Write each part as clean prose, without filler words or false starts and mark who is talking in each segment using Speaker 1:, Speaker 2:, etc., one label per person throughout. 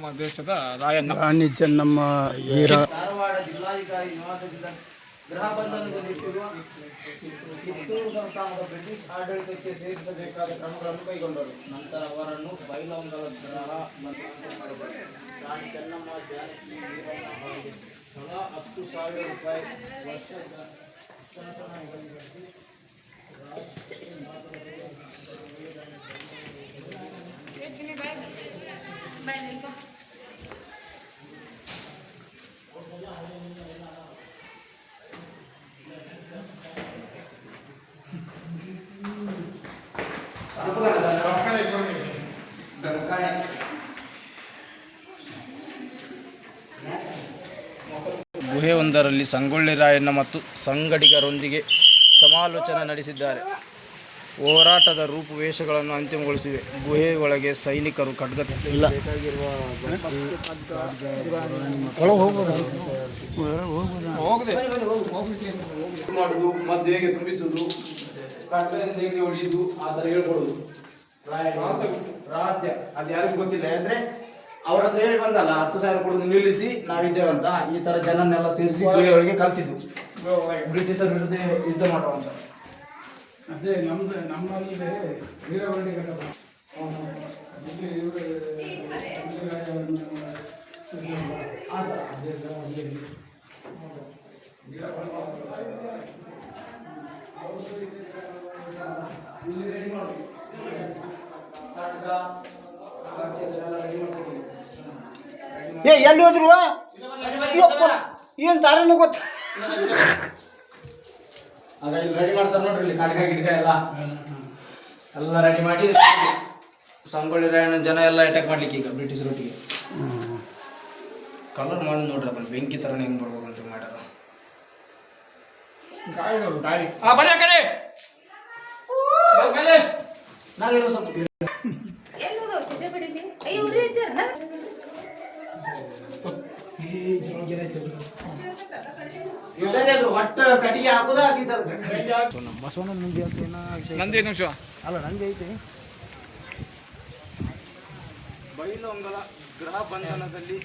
Speaker 1: ನಮ್ಮ ದೇಶದ ರಾಯಣ್ಣ
Speaker 2: ರಾಣಿ ಚೆನ್ನಮ್ಮ ವೀರ
Speaker 3: ಧಾರವಾಡ ಜಿಲ್ಲಾಧಿಕಾರಿ ನಿವಾಸದಿಂದ ಗೃಹ ಬಂಧನದಲ್ಲಿಟ್ಟಿರುವ ಕಿತ್ತೂರು ಸಂಸ್ಥಾನದ ಬ್ರಿಟಿಷ್ ಆಡಳಿತಕ್ಕೆ ಸೇರಿಸಬೇಕಾದ ಕ್ರಮಗಳನ್ನು ಕೈಗೊಂಡರು. ನಂತರ ಅವರನ್ನು ಬೈಲಹೊಂಗಲ ಗೃಹ ಬಂಧನ ಮಾಡಿದರು. ರಾಣಿ ಚೆನ್ನಮ್ಮ ಜಾನಕಿ ವೀರಣ್ಣ ಅವರಿಗೆ ತಲಾ 10,000 ರೂಪಾಯಿ ವರ್ಷ
Speaker 4: ಗುಹೆಯೊಂದರಲ್ಲಿ ಸಂಗೊಳ್ಳಿ ರಾಯಣ್ಣ ಮತ್ತು ಸಂಗಡಿಗರೊಂದಿಗೆ ಸಮಾಲೋಚನೆ ನಡೆಸಿದ್ದಾರೆ. ಹೋರಾಟದ ರೂಪುರೇಷೆಗಳನ್ನು ಅಂತಿಮಗೊಳಿಸಿವೆ. ಗುಹೆಯೊಳಗೆ ಸೈನಿಕರು ಖಡ್ಗ ಬೇಕಾಗಿರುವ
Speaker 3: ಮಾಡುವುದು, ಮದ್ದು ಹೇಗೆ ತುಂಬಿಸುವುದು, ಖಡ್ಗದಿಂದ ಹೇಗೆ ಹೊಡೆಯುವುದು, ಆ ಥರ ಹೇಳ್ಕೊಡುದು. ರಹಸ್ಯ ಅದು ಯಾರಿಗೂ ಗೊತ್ತಿಲ್ಲ. ಅಂದ್ರೆ ಅವ್ರ ಹತ್ರ ಹೇಳಿ ಬಂದಲ್ಲ 10,000 ಕೊಡೋದು ನಿಲ್ಲಿಸಿ ನಾವಿದ್ದೇವಂತ ಈ ತರ ಜನನ್ನೆಲ್ಲ ಸೇರಿಸಿ ಗುಹೆಯೊಳಗೆ ಕಲಿಸಿದ್ದು ಬ್ರಿಟಿಷರ ವಿರುದ್ಧ ಯುದ್ಧ ಮಾಡುವಂತ.
Speaker 1: ಅದೇ ನಮ್ಮಲ್ಲಿ ವೀರವಳ್ಳಿ
Speaker 2: ಎಲ್ಲಿ ಹೋದ್ರು ಏನು ತಾರೇನು ಗೊತ್ತ
Speaker 3: ಆಗ ಇಲ್ಲಿ ರೆಡಿ ಮಾಡ್ತಾರೆ ನೋಡ್ರಿ. ಇಲ್ಲಿ ಕಡ್ಗ ಗಿಡ್ಗ ಎಲ್ಲ ರೆಡಿ ಮಾಡಿ ಸಂಗೊಳ್ಳಿ ರಾಯಣ್ಣ ಜನ ಎಲ್ಲ ಅಟ್ಯಾಕ್ ಮಾಡ್ಲಿಕ್ಕೆ ಈಗ ಬ್ರಿಟಿಷರೊಟ್ಟಿಗೆ ಕಲರ್ ಮಾಡಿ ನೋಡ್ರಿ. ಅದನ್ನ ಬೆಂಕಿ ತರನೇ ಹೆಂಗ್ ಬರ್ಬೇಕಂತ ಮಾಡ್ಯಾರ. ನಾವೇನೋ ಸ್ವಲ್ಪ ಒಟ್ಟು ಕಟ್ಟಿಗೆ ಹಾಕುದ
Speaker 2: ಬಸವಣ್ಣ ಮುಂದೆ ಅಂತ
Speaker 1: ನಂದೇ ನಿಮಿಷ
Speaker 2: ಅಲ್ಲ ನಂಗೆ ಐತೆ.
Speaker 4: ಬೈಲಹೊಂಗಲ ಗೃಹ ಬಂಧನದಲ್ಲಿ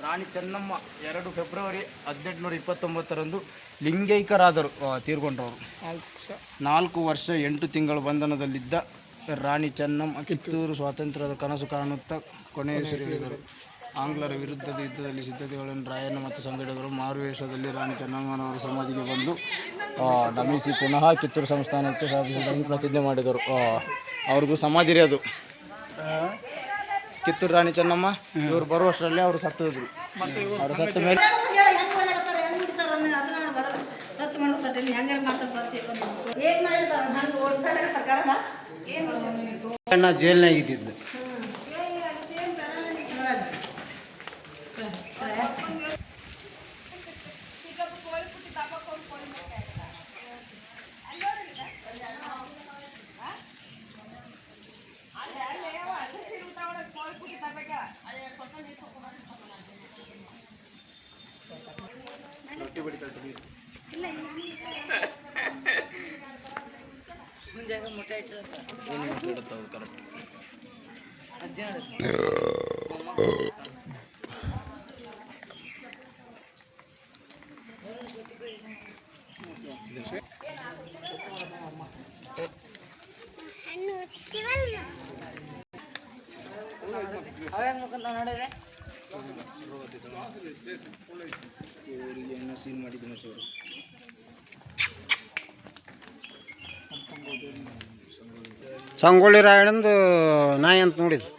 Speaker 4: ರಾಣಿ ಚೆನ್ನಮ್ಮ 2 ಫೆಬ್ರವರಿ 1829ರಂದು ಲಿಂಗೈಕ್ಯರಾದರು. ತೀರ್ಕೊಂಡವರು 4 ವರ್ಷ 8 ತಿಂಗಳು ಬಂಧನದಲ್ಲಿದ್ದ ರಾಣಿ ಚೆನ್ನಮ್ಮ ಕಿತ್ತೂರು ಸ್ವಾತಂತ್ರ್ಯದ ಕನಸು ಕಾಣುತ್ತಾ ಕೊನೆಯುಸಿರೆಳೆದರು. ಆಂಗ್ಲರ ವಿರುದ್ಧದ ಯುದ್ಧದಲ್ಲಿ ಸಿದ್ಧತೆಗಳನ್ನು ರಾಯಣ್ಣ ಮತ್ತು ಸಂಗಡಿಗರು ಮಾರುವೇಷದಲ್ಲಿ ರಾಣಿ ಚೆನ್ನಮ್ಮನವರ ಸಮಾಧಿಗೆ ಬಂದು ನಮಿಸಿ ಪುನಃ ಕಿತ್ತೂರು ಸಂಸ್ಥಾನಕ್ಕೆ ಸಾಧಿಸುವುದಾಗಿ ಪ್ರತಿಜ್ಞೆ ಮಾಡಿದರು. ಅವ್ರದ್ದು ಸಮಾಧಿ ಅದು ಕಿತ್ತೂರು ರಾಣಿ ಚೆನ್ನಮ್ಮ. ಇವರು ಬರುವಷ್ಟರಲ್ಲಿ ಅವರು ಸತ್ತಿದ್ರು. ಅವರು ಸತ್ತ ಮೇಲೆ
Speaker 2: ಜೈಲ್ನಾಗ ಇದ್ದಿದ್ದು.
Speaker 4: ಸೀನ್ ಮಾಡಿದ್ದೀನಿ ಸರ್.
Speaker 2: ಸಂಗೊಳ್ಳಿ ರಾಯಣ್ಣಂದು ನಾಯಿ ಅಂತ ನೋಡಿದ್ದು.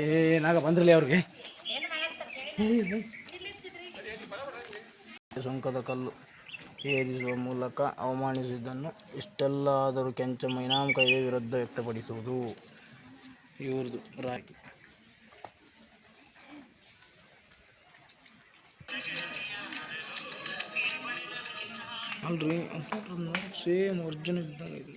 Speaker 2: ಏನಾಗ ಬಂದ್ರಲಿ ಅವ್ರಿಗೆ
Speaker 4: ಸುಂಕದ ಕಲ್ಲು ಏರಿಸುವ ಮೂಲಕ ಅವಮಾನಿಸಿದ್ದನ್ನು ಇಷ್ಟೆಲ್ಲ ಆದರೂ ಕೆಂಚಮ್ಮ ಇನಾಮಕಾಯಿಯ ವಿರುದ್ಧ ವ್ಯಕ್ತಪಡಿಸುವುದು ಇವ್ರದ್ದು ರಾಕಿ. ಅಲ್ರಿ ಸೇಮ್ ಒರಿಜಿನಲ್ ಇದ್ದಂಗೆ ಇದೆ.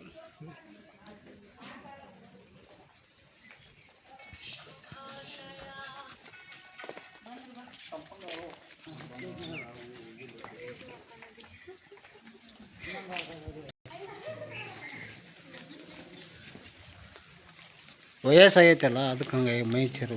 Speaker 2: ವಯಸ್ಸಾಗೈತಲ್ಲ ಅದಕ್ಕೆ ಹಂಗಾಗಿ ಮೈ ಚರು